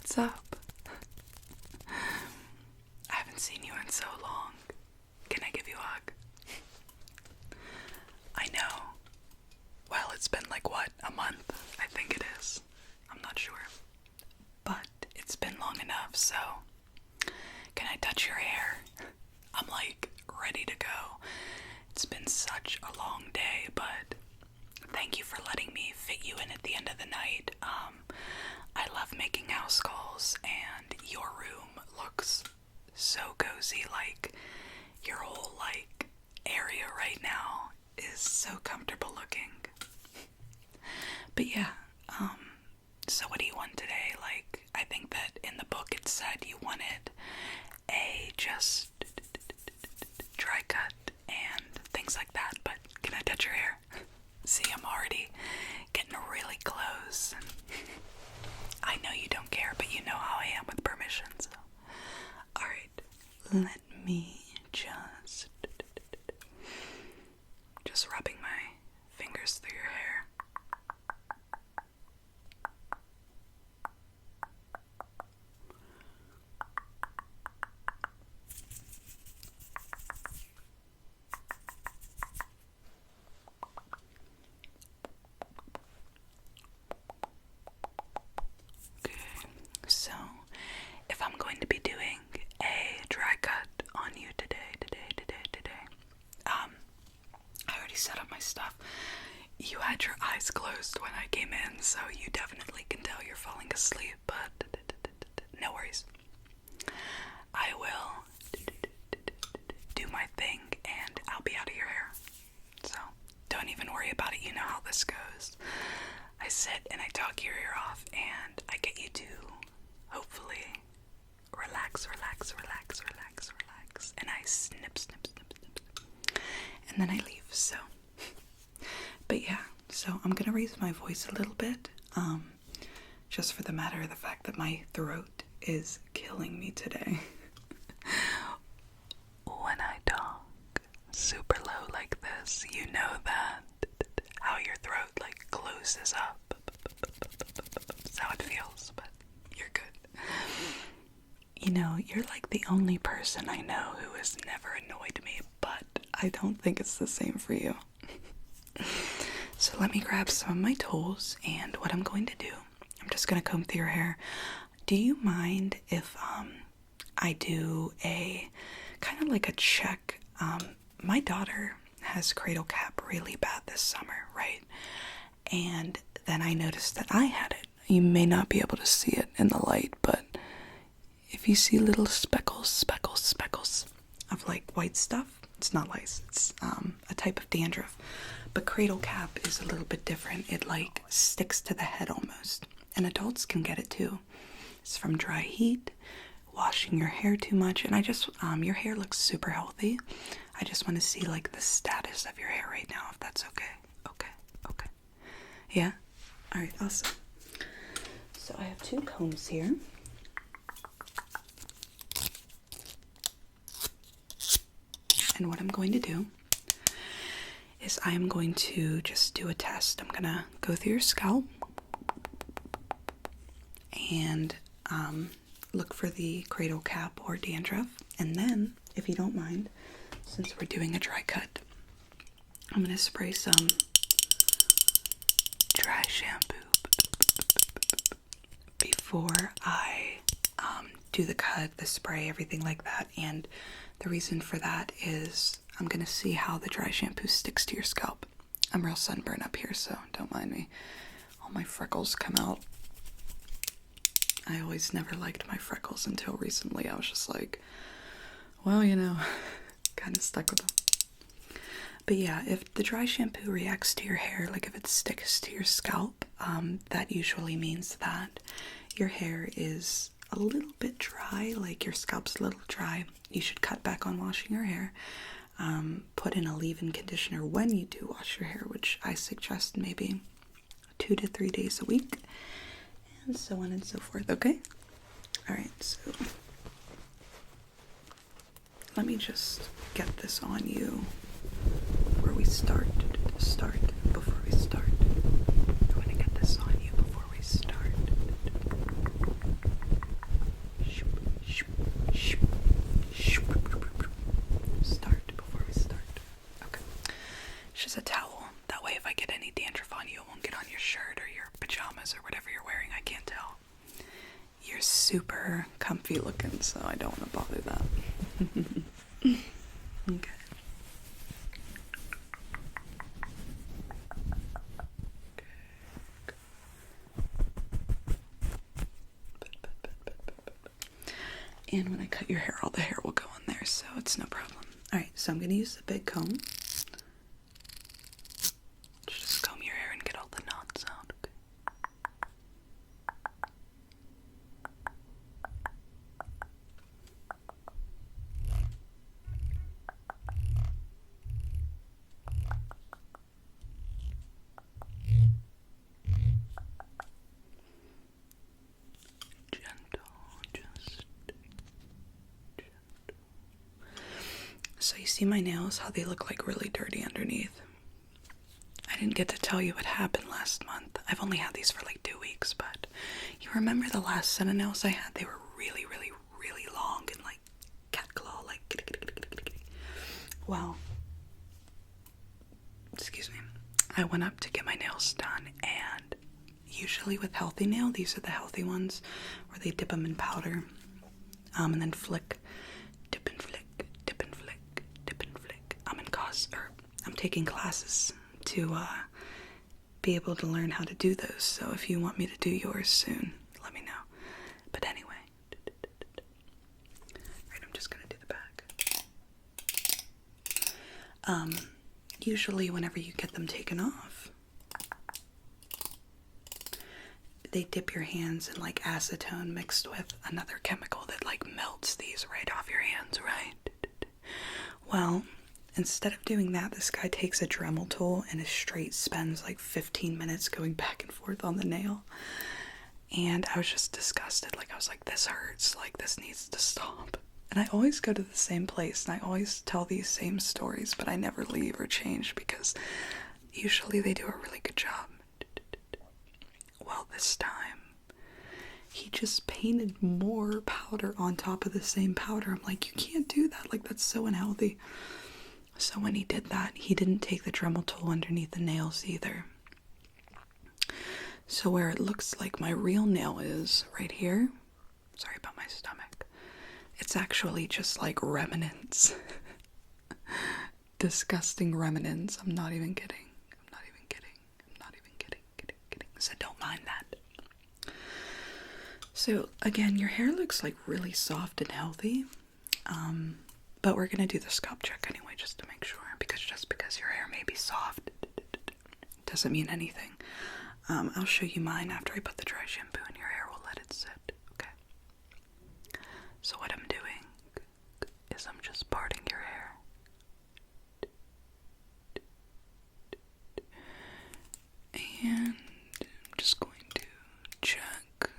What's up? I haven't seen you in so long. Can I give you a hug? I know. Well, it's been like, what, a month? I think it is. I'm not sure. But it's been long enough, so can I touch your hair? I'm like ready to go. It's been such a long day, but thank you for letting me fit you in at the end of the night. I love making house calls, and your room looks so cozy. Like, your whole, like, area right now is so comfortable looking. But yeah, so what do you want today? Like, I think that in the book it said you wanted a just dry cut and things like that, but can I touch your hair? See, I'm already getting really close. I know you don't care, but you know how I am with permission, so. Alright, let me just rubbing my fingers through your hair. So, if I'm going to be doing a dry cut on you today, I already set up my stuff. You had your eyes closed when I came in, so you definitely can tell you're falling asleep, but no worries. I will do my thing, and I'll be out of your hair. So, don't even worry about it. You know how this goes. I sit and I talk your ear off, and I get you to hopefully relax, and I snip, and then I leave. So, but yeah, so I'm gonna raise my voice a little bit, just for the matter of the fact that my throat is killing me today. When I talk super low like this, you know that how your throat like closes up. That's how it feels, but you're good. You know, you're like the only person I know who has never annoyed me, but I don't think it's the same for you. So let me grab some of my tools, and what I'm going to do, I'm just going to comb through your hair. Do you mind if I do a kind of like a check? My daughter has cradle cap really bad this summer, right? And then I noticed that I had it. You may not be able to see it in the light, but if you see little speckles of like white stuff, it's not lice, it's a type of dandruff. But cradle cap is a little bit different. It like sticks to the head almost, and adults can get it too. It's from dry heat, washing your hair too much, and I just, your hair looks super healthy. I just want to see like the status of your hair right now, if that's okay. Okay. Yeah? Alright, awesome. So I have two combs here. And what I'm going to do is I am going to just do a test. I'm going to go through your scalp and look for the cradle cap or dandruff. And then, if you don't mind, since we're doing a dry cut, I'm going to spray some dry shampoo before I do the cut, the spray, everything like that. And the reason for that is I'm going to see how the dry shampoo sticks to your scalp. I'm real sunburned up here, so don't mind me. All my freckles come out. I always never liked my freckles until recently. I was just like, well, you know, kind of stuck with them. But yeah, if the dry shampoo reacts to your hair, like if it sticks to your scalp, that usually means that your hair is a little bit dry, like your scalp's a little dry. You should cut back on washing your hair. Put in a leave-in conditioner when you do wash your hair, which I suggest maybe 2 to 3 days a week, and so on and so forth, okay? Alright, so let me just get this on you before we start. I'm gonna get this on you before we start. whatever you're wearing. I can't tell. You're super comfy looking, so I don't want to bother that. Okay. And when I cut your hair, all the hair will go in there, so it's no problem. Alright, so I'm going to use the big comb. Just comb your hair and get all the knots out, okay? So you see my nails, how they look like really dirty underneath. I didn't get to tell you what happened last month. I've only had these for like 2 weeks, but you remember the last set of nails I had? They were really, really, really long and like cat claw, like well, excuse me. I went up to get my nails done, and usually with healthy nail, these are the healthy ones where they dip them in powder, and then flick, dip and flick, dip and flick, dip and flick. I'm taking classes to be able to learn how to do those. So if you want me to do yours soon, let me know. But anyway, right, I'm just gonna do the back. Usually whenever you get them taken off, they dip your hands in like acetone mixed with another chemical that like melts these right off your hands, right? Well, instead of doing that, this guy takes a Dremel tool and straight spends like 15 minutes going back and forth on the nail. And I was just disgusted. Like, I was like, this hurts. Like, this needs to stop. And I always go to the same place and I always tell these same stories, but I never leave or change because usually they do a really good job. Well, this time, he just painted more powder on top of the same powder. I'm like, you can't do that. Like, that's so unhealthy. So when he did that, he didn't take the Dremel tool underneath the nails either. So where it looks like my real nail is, right here, sorry about my stomach, it's actually just like remnants. Disgusting remnants. I'm not even kidding. I'm not even kidding. I'm not even kidding. So don't mind that. So again, your hair looks like really soft and healthy. But we're gonna do the scalp check anyway, just to make sure, because just because your hair may be soft doesn't mean anything. I'll show you mine after I put the dry shampoo in your hair. We'll let it sit, okay? So what I'm doing is I'm just parting your hair. And I'm just going to check.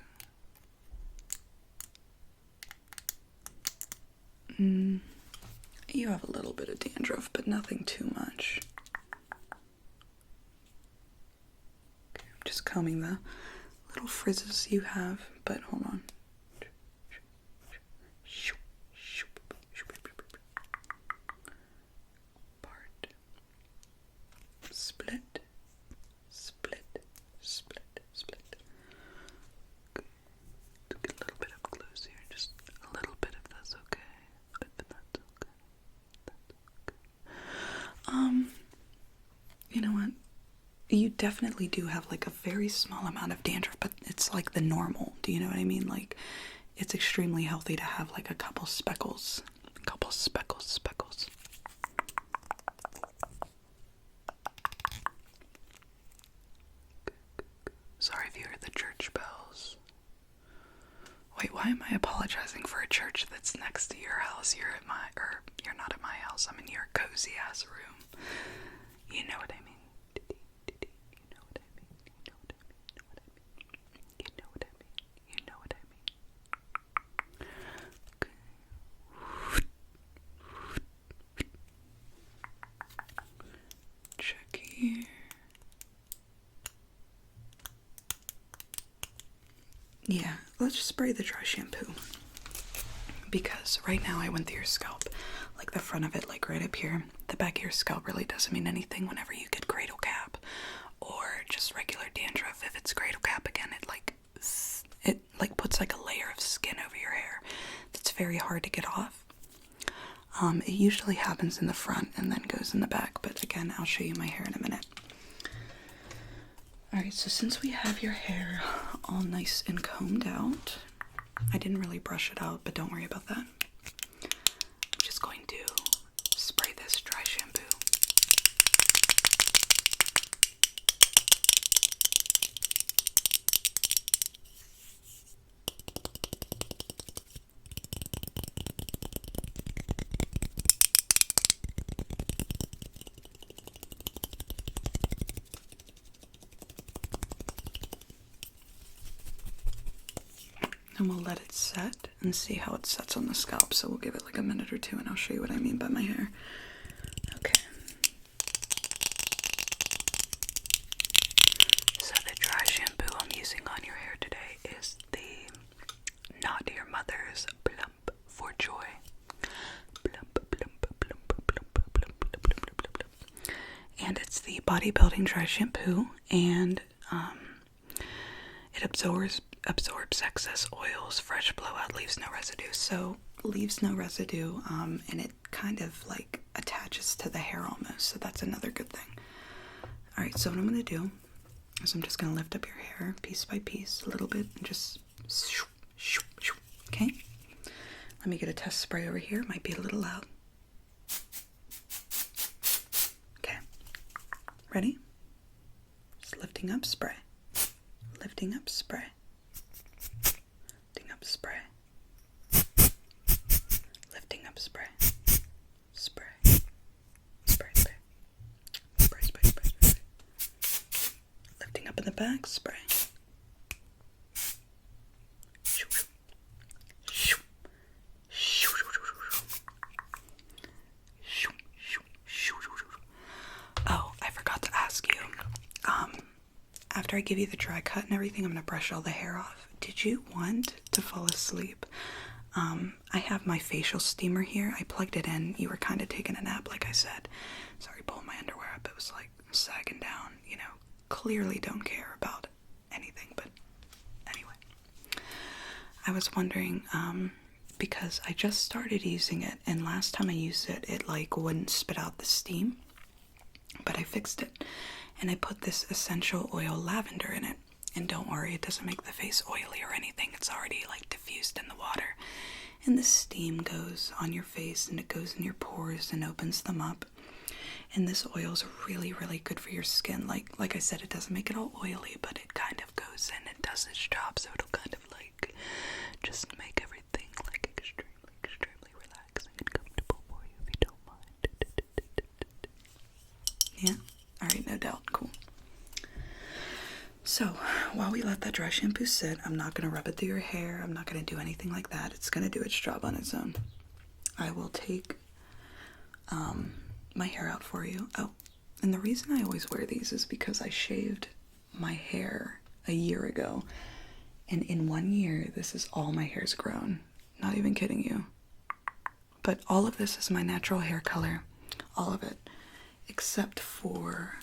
You have a little bit of dandruff, but nothing too much. Okay, I'm just combing the little frizzes you have, but hold on. Part. Split. Split. Split. Split. Okay. Get a little bit up close here. Just a little bit if that's okay. But that's okay. You know what? You definitely do have like a very small amount of dandruff, but it's like the normal. Do you know what I mean? Like, it's extremely healthy to have like a couple speckles. Speckles. Sorry if you heard the church bells. Wait, why am I apologizing for a church that's next to your house? You're not at my house. I'm in your cozy ass room. You know what I mean. Check here. Yeah, let's spray the dry shampoo. Because right now I went through your scalp, like the front of it, like right up here. The back of your scalp really doesn't mean anything whenever you get cradle cap or just regular dandruff. If it's cradle cap, again, very hard to get off. It usually happens in the front and then goes in the back, but again, I'll show you my hair in a minute. Alright, so since we have your hair all nice and combed out, I didn't really brush it out, but don't worry about that. I'm just going to spray this dry shampoo. And we'll let it set and see how it sets on the scalp. So we'll give it like a minute or two and I'll show you what I mean by my hair. Okay. So the dry shampoo I'm using on your hair today is the Not Your Mother's Plump for Joy. Plump, plump, plump, plump, plump, plump, plump, plump, plump. And it's the bodybuilding dry shampoo, and it absorbs excess oils, fresh blowout, leaves no residue. So leaves no residue, and it kind of like attaches to the hair almost. So that's another good thing. All right, so what I'm going to do is I'm just going to lift up your hair piece by piece a little bit and just shoo, shoo, shoo. Okay. Let me get a test spray over here. Might be a little loud. Okay. Ready? Just lifting up, spray. Lifting up, spray. Lifting up, spray. Lifting up, spray. Spray. Spray, spray. Spray, spray, spray, spray. Lifting up in the back, spray. Oh, I forgot to ask you. After I give you the dry cut and everything, I'm going to brush all the hair off. Did you want to fall asleep? I have my facial steamer here. I plugged it in. You were kind of taking a nap, like I said. Sorry, pulling my underwear up. It was like sagging down, you know. Clearly don't care about anything, but anyway. I was wondering, because I just started using it, and last time I used it, it like wouldn't spit out the steam. But I fixed it, and I put this essential oil lavender in it. And don't worry, it doesn't make the face oily or anything. It's already like diffused in the water. And the steam goes on your face, and it goes in your pores and opens them up. And this oil is really, really good for your skin. Like I said, it doesn't make it all oily, but it kind of goes in and does its job. So it'll kind of like just make everything like extremely, extremely relaxing and comfortable for you if you don't mind. Yeah? Alright, no doubt. Cool. So, while we let that dry shampoo sit, I'm not going to rub it through your hair. I'm not going to do anything like that. It's going to do its job on its own. I will take my hair out for you. Oh, and the reason I always wear these is because I shaved my hair a year ago. And in 1 year, this is all my hair's grown. Not even kidding you. But all of this is my natural hair color. All of it. Except for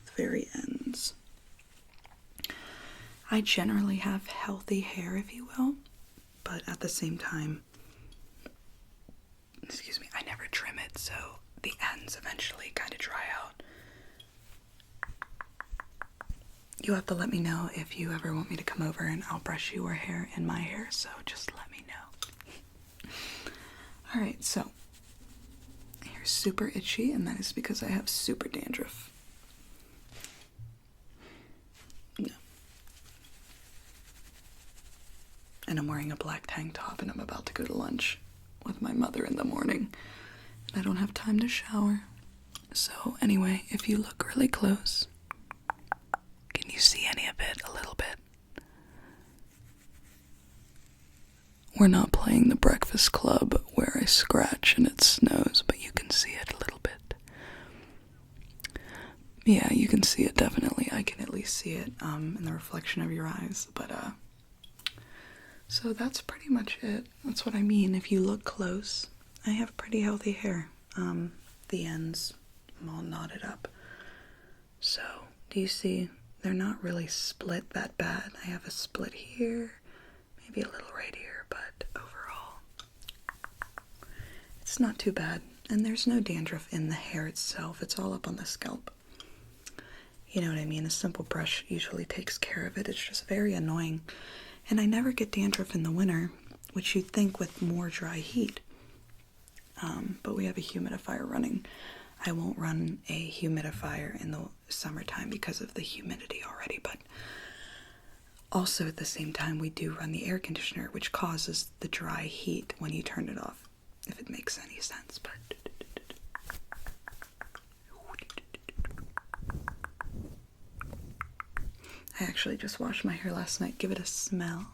the very ends. I generally have healthy hair, if you will, but at the same time, excuse me, I never trim it, so the ends eventually kind of dry out. You have to let me know if you ever want me to come over and I'll brush your hair and my hair, so just let me know. Alright, so hair's super itchy, and that is because I have super dandruff. No. And I'm wearing a black tank top, and I'm about to go to lunch with my mother in the morning. And I don't have time to shower. So anyway, if you look really close, can you see any of it a little bit? We're not playing the Breakfast Club where I scratch and it snows, but you can see it a little bit. Yeah, you can see it definitely. I can at least see it in the reflection of your eyes, but so that's pretty much it. That's what I mean. If you look close, I have pretty healthy hair. The ends all knotted up. So, do you see? They're not really split that bad. I have a split here, maybe a little right here, but overall, it's not too bad. And there's no dandruff in the hair itself. It's all up on the scalp. You know what I mean? A simple brush usually takes care of it. It's just very annoying. And I never get dandruff in the winter, which you'd think with more dry heat. But we have a humidifier running. I won't run a humidifier in the summertime because of the humidity already, but also at the same time we do run the air conditioner, which causes the dry heat when you turn it off, if it makes any sense. But I actually just washed my hair last night. Give it a smell.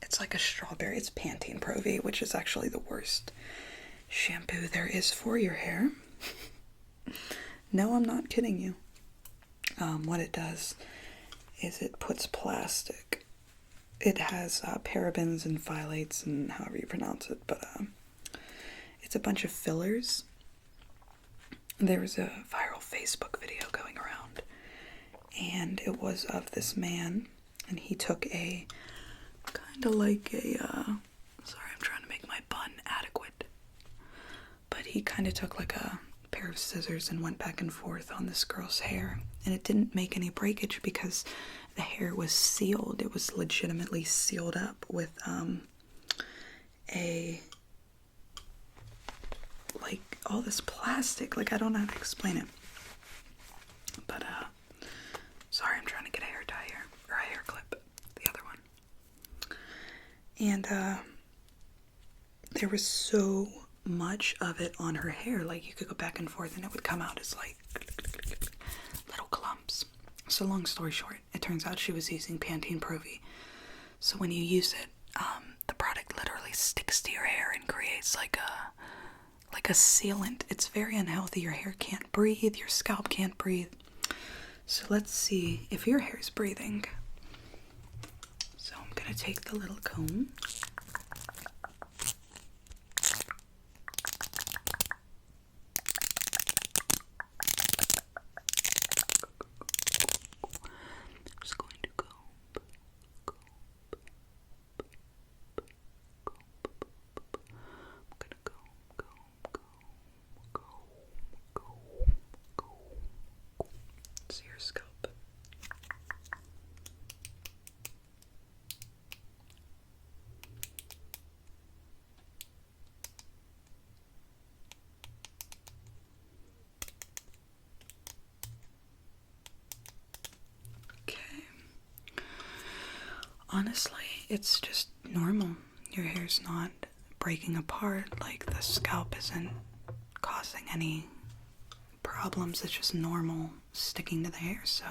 It's like a strawberry. It's Pantene Pro V, which is actually the worst shampoo there is for your hair. No, I'm not kidding you. What it does is it puts plastic. It has parabens and phthalates and however you pronounce it, but it's a bunch of fillers. There was a viral Facebook video going around, and it was of this man, and he took a kind of like a, sorry, I'm trying to make my bun adequate, but he kind of took like a pair of scissors and went back and forth on this girl's hair, and it didn't make any breakage because the hair was sealed. It was legitimately sealed up with like all this plastic. Like, I don't know how to explain it, but sorry, I'm trying to get a hair dye here, or a hair clip, the other one. And there was so much of it on her hair, like you could go back and forth and it would come out as like little clumps. So long story short, it turns out she was using Pantene Pro V. So when you use it, the product literally sticks to your hair and creates like a sealant. It's very unhealthy. Your hair can't breathe, your scalp can't breathe. So let's see if your hair is breathing. So I'm gonna take the little comb. Just going to comb. I'm gonna comb. See your scalp. Okay. Honestly, it's just normal. Your hair's not breaking apart. Like, the scalp isn't causing any problems. It's just normal sticking to the hair. So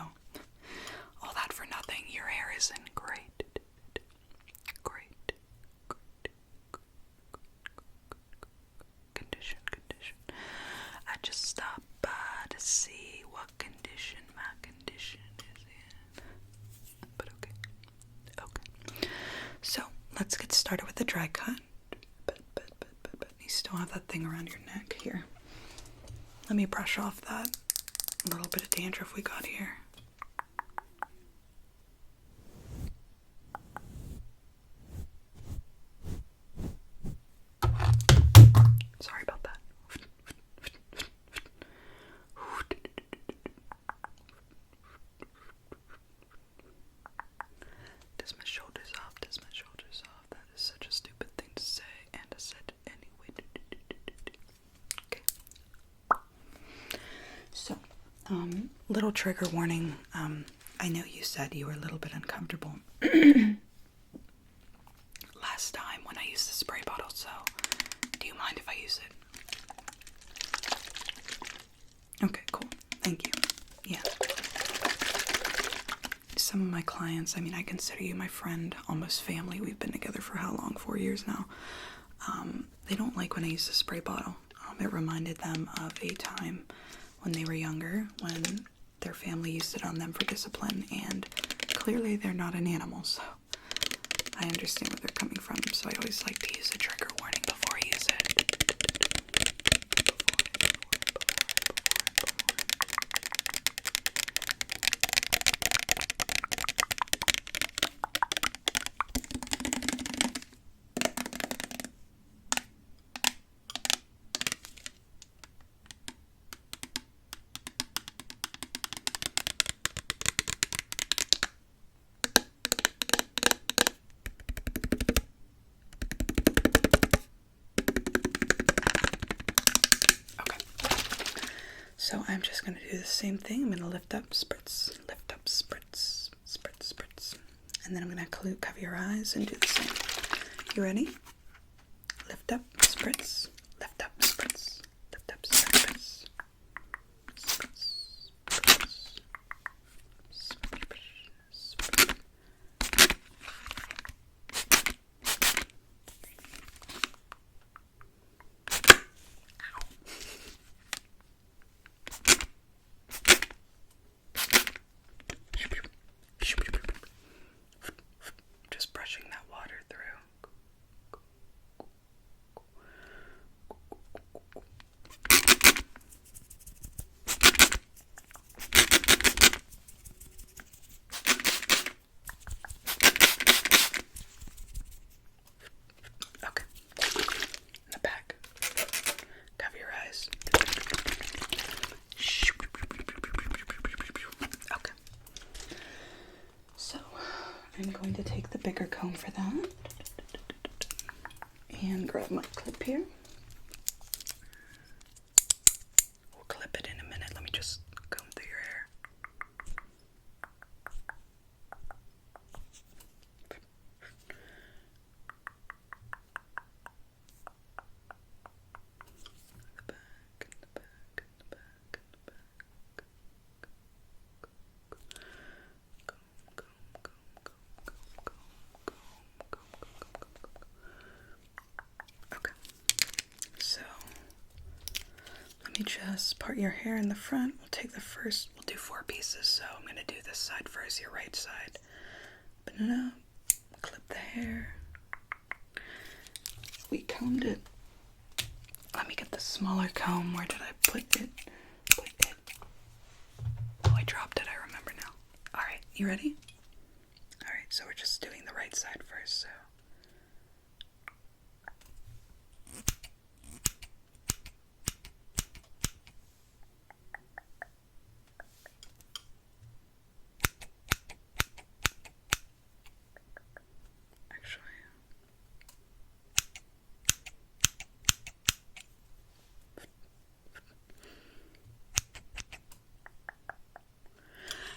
all that for nothing. Your hair is in great condition. I just stopped by to see what condition my condition is in. But okay. So let's get started with the dry cut. But you still have that thing around your neck here. Let me brush off that little bit of dandruff we got here. Sorry about that. Does my shoulders off? That is such a stupid thing to say, and I said it anyway. Okay. So, little trigger warning. I know you said you were a little bit uncomfortable last time when I used the spray bottle, so do you mind if I use it? Okay, cool. Thank you. Yeah. Some of my clients, I mean, I consider you my friend, almost family. We've been together for how long? 4 years now. They don't like when I use the spray bottle. It reminded them of a time when they were younger, when their family used it on them for discipline, and clearly they're not an animal, so I understand where they're coming from. So I always like to use a trigger warning before I use it. So I'm just going to do the same thing. I'm going to lift up, spritz, spritz, spritz, spritz. And then I'm going to cover your eyes and do the same. You ready? Lift up, spritz, lift up, spritz, lift up, spritz, spritz, spritz, spritz, spritz. Just brushing that water through. Okay. In the back. Cover your eyes. Okay. So, I'm going to take the bigger comb for that. And grab my clip here. We'll clip it in a minute. Let me just comb through your hair. The back, and the back, and the back, and the back. Comb, comb, comb, comb, comb, comb, comb, comb, comb, comb, comb. Okay. So let me just part your hair in the front. We'll take the first, we'll do 4 pieces. So I'm going to do this side first, your right side. Open it up, clip the hair. We combed it. Let me get the smaller comb. Where did I put it? Oh, I dropped it. I remember now. Alright, you ready? Alright, so we're just doing the right side first, so. Actually.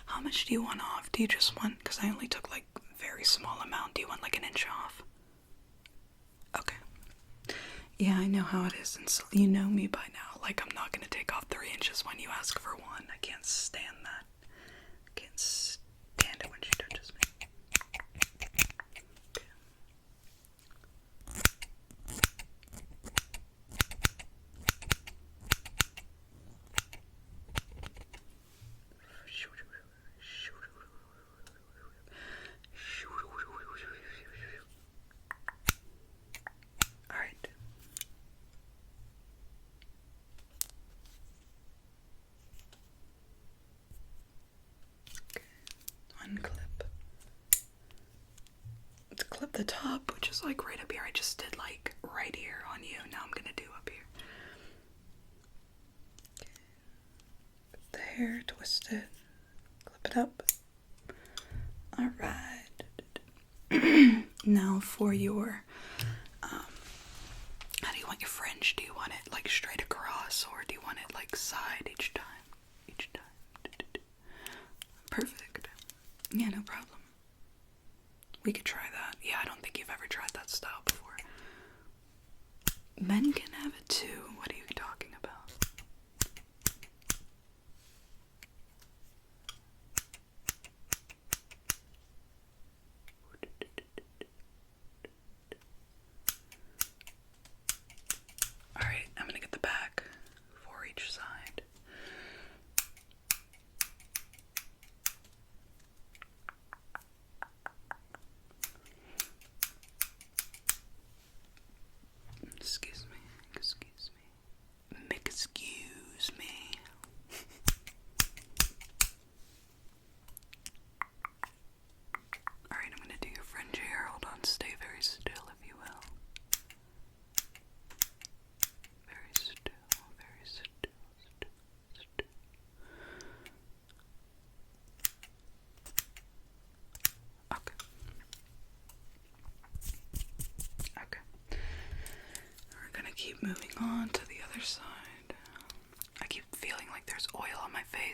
How much do you want off? Do you just want, because I only took like a very small amount. Do you want like an inch off? Okay. Yeah, I know how it is, and so you know me by now. Like, I'm not going to take off 3 inches when you ask for 1. I can't stand that. I can't stand it when she touches me. Okay. All right. Okay. Unclip. Let's clip the top, which is like right up here. I just did like right here on you. Now I'm gonna do up here. Okay. Put the hair, twist it, clip it up. All right. Now for your, how do you want your fringe? Do you want it like straight across, or do you want it like side each time? Each time. Perfect. Yeah, no problem. We could try that. Yeah, I don't think you've ever tried that style before. Men can have it too. What are you talking about? Alright, I'm gonna get the back for each side. Excuse me, excuse me.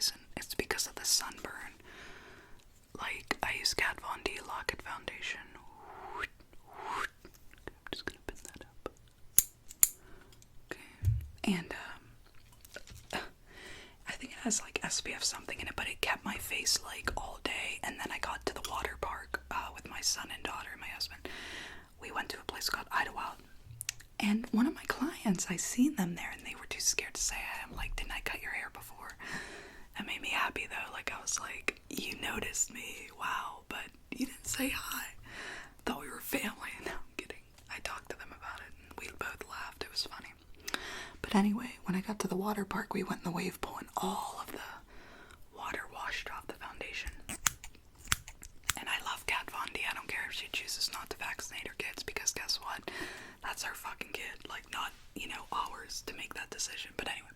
reason. It's because of the sunburn. Like, I use Kat Von D Lock-It Foundation. I'm just gonna pin that up. Okay. And, I think it has, like, SPF something in it, but it kept my face, like, all day. And then I got to the water park, with my son and daughter and my husband. We went to a place called Idlewild. And one of my clients, I seen them there, and they were too scared to say hi. I'm like, didn't I cut your hair before? That made me happy, though. Like, I was like, you noticed me, wow, but you didn't say hi. Thought we were family. No, I'm kidding. I talked to them about it, and we both laughed. It was funny. But anyway, when I got to the water park, we went in the wave pool, and all of the water washed off the foundation. And I love Kat Von D. I don't care if she chooses not to vaccinate her kids, because guess what? That's her fucking kid. Like, not, ours to make that decision. But anyway,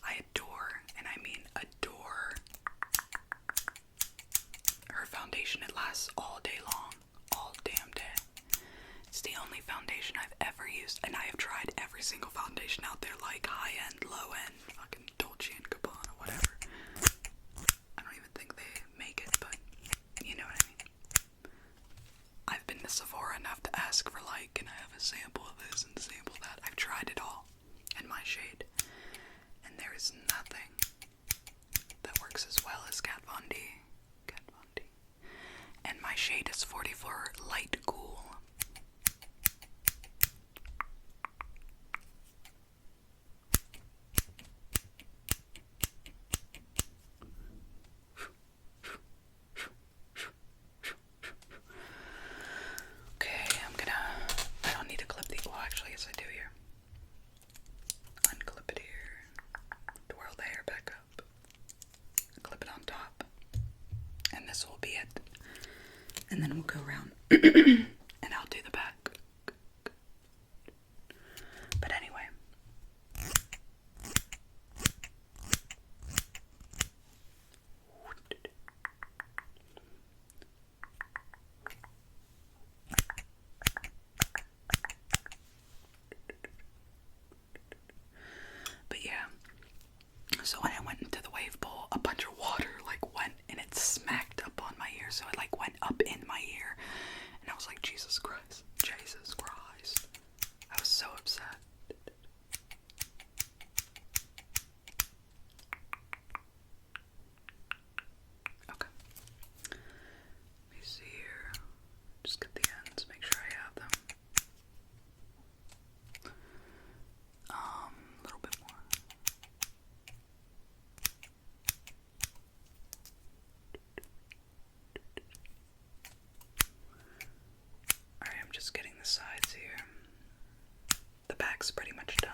I adore, and I mean adore, her foundation. It lasts all day long. All damn day. It's the only foundation I've ever used, and I have tried every single foundation out there, like high-end, low-end, fucking Dolce & Gabbana, whatever. I don't even think they make it, but you know what I mean. I've been to Sephora enough to ask for, like, can I have a sample of this and sample that? I've tried it all in my shade, and there is nothing that works as well as Kat Von D. Kat Von D. And my shade is 44 Light Cool. And then we'll go around and I'll do the back. But anyway. But yeah. So when I went into the wave pool, a bunch of water went and it smacked up on my ear. So it went up in my ear. And I was like, Jesus Christ. Jesus Christ. I was so upset. Okay. Let me see here. Just get the ends, make sure I have them. A little bit more. Alright, I'm just getting the sides here. The back's pretty much done.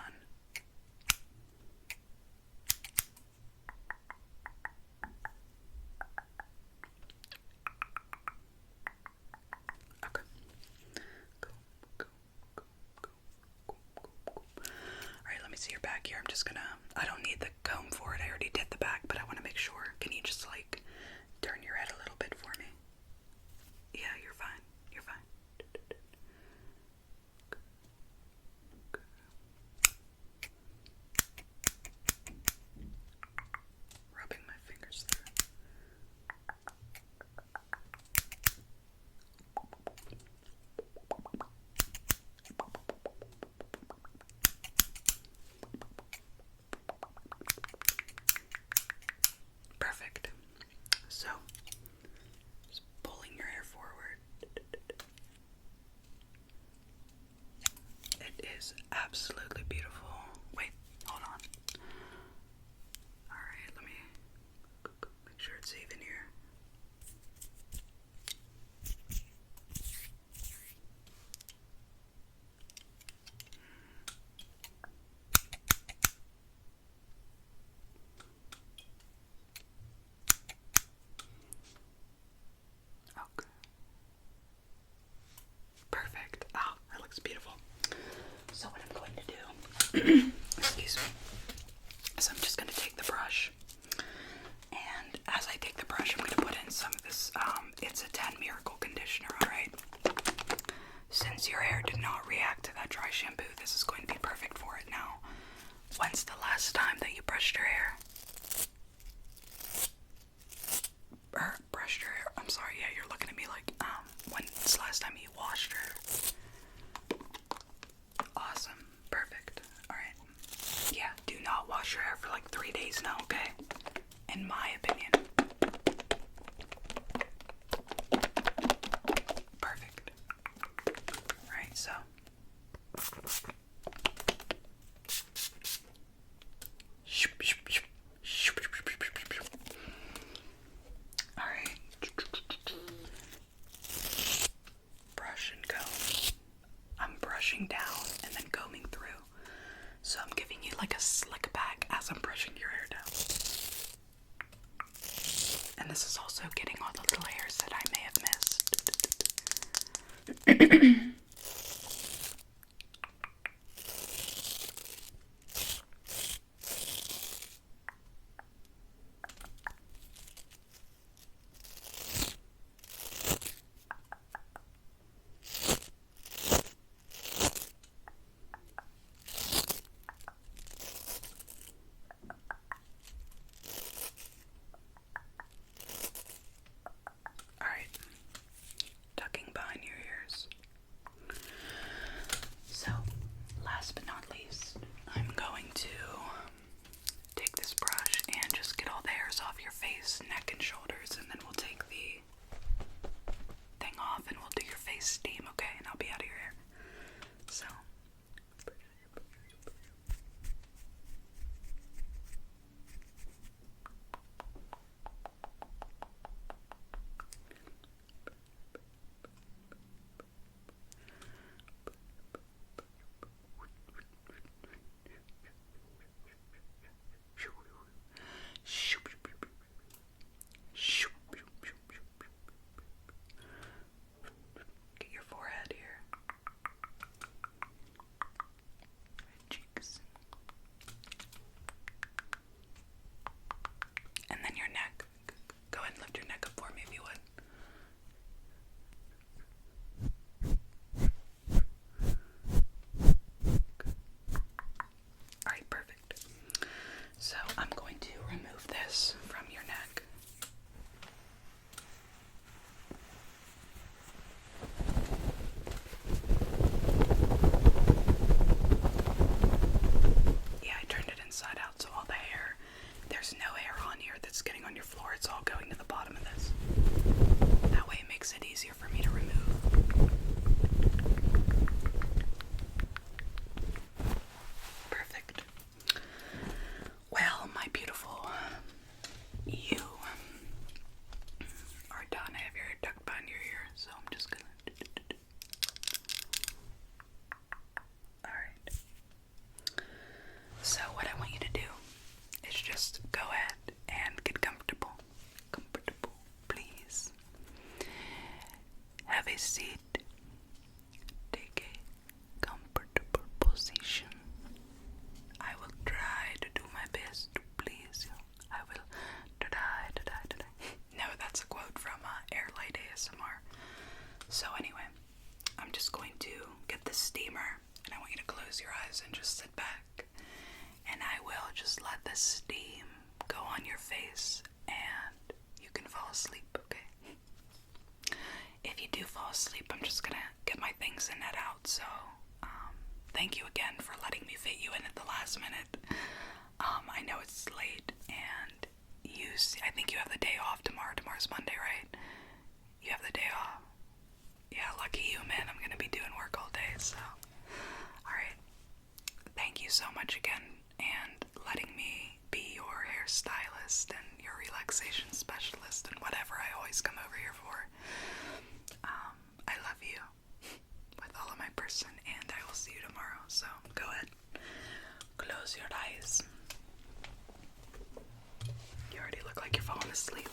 Okay. Alright, let me see your back here. I don't need the comb for it. I already did the back, but I want to make sure. Can you just turn your head a little bit for me? Yeah, you're fine. You're fine. Rubbing my fingers through. Perfect. So, just pulling your hair forward. It is absolutely beautiful. Wait, hold on. Alright, let me make sure it's even here. Okay. Perfect. Oh, that looks beautiful. So what I'm going to do, excuse me, is I'm just going to take the brush, and as I take the brush, I'm going to put in some of this, it's a 10 Miracle Conditioner, alright? Since your hair did not react to that dry shampoo, this is going to be perfect for it now. When's the last time that you brushed your hair? my opinion. Perfect. Alright, so alright. Brush and comb. I'm brushing down and then combing through. So I'm giving you like a slick back as I'm brushing your hair down. And this is also getting all the little hairs that I may have missed. Alright, tucking behind your ears. So, last but not least, I'm going to take this brush and just get all the hairs off your face, neck, and shoulders, and then we'll take the thing off and we'll do your face steam, okay? And I'll be out of your hair. So. Get your forehead here. Cheeks. And then your neck. Go ahead and lift your neck up for me if you would. Alright, perfect. So I'm going to remove this from your neck. Yeah, I turned it inside out, so all the hair, there's no hair on here that's getting on your floor. It's all going to the bottom of this. That way it makes it easier for me to remove. Perfect. Well, my beautiful, you are done. I have your hair tucked behind your ear, so I'm just gonna. Alright. So, what I want you to do is just go ahead and get comfortable. Comfortable, please. Have a seat. Take a comfortable position. I will try to do my best to please you. I will try. No, that's a quote from Airlight ASMR. So anyway, I'm just going to get the steamer, and I want you to close your eyes and just sit back. And I will just let the steam go on your face, and you can fall asleep, okay? If you do fall asleep, I'm just gonna get my things and head out, so thank you again for letting me fit you in at the last minute. I know it's late, and I think you have the day off tomorrow. Tomorrow's Monday, right? You have the day off. Yeah, lucky you, man. I'm gonna be doing work all day, so. Alright. Thank you so much again, and letting me be your hairstylist and your relaxation specialist and whatever I always come over here for. I love you with all of my person, and I will see you tomorrow. So go ahead, close your eyes. You already look like you're falling asleep.